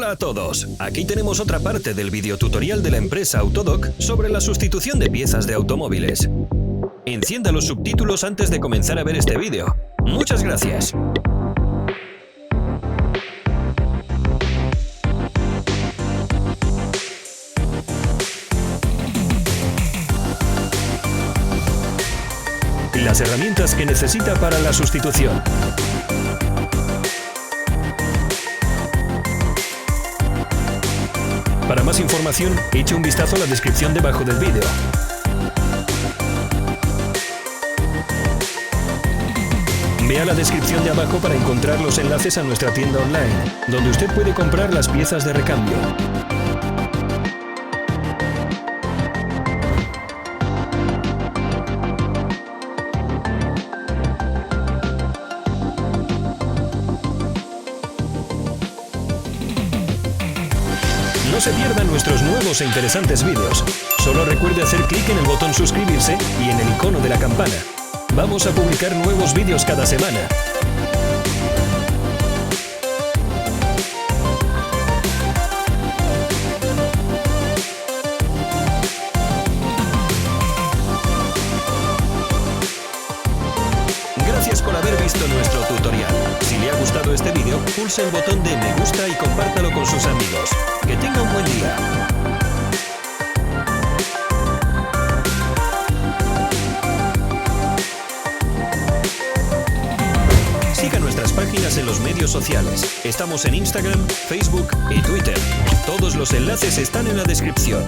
Hola a todos, aquí tenemos otra parte del videotutorial de la empresa Autodoc sobre la sustitución de piezas de automóviles. Encienda los subtítulos antes de comenzar a ver este vídeo. ¡Muchas gracias! Las herramientas que necesita para la sustitución. Para más información, eche un vistazo a la descripción debajo del vídeo. Vea la descripción de abajo para encontrar los enlaces a nuestra tienda online, donde usted puede comprar las piezas de recambio. No se pierdan nuestros nuevos e interesantes vídeos. Solo recuerde hacer clic en el botón suscribirse y en el icono de la campana. Vamos a publicar nuevos vídeos cada semana. Gracias por haber visto nuestro tutorial. Si le ha gustado este vídeo, pulse el botón de me gusta y compártalo con sus amigos. Que tenga un buen día. Siga nuestras páginas en los medios sociales. Estamos en Instagram, Facebook y Twitter. Todos los enlaces están en la descripción.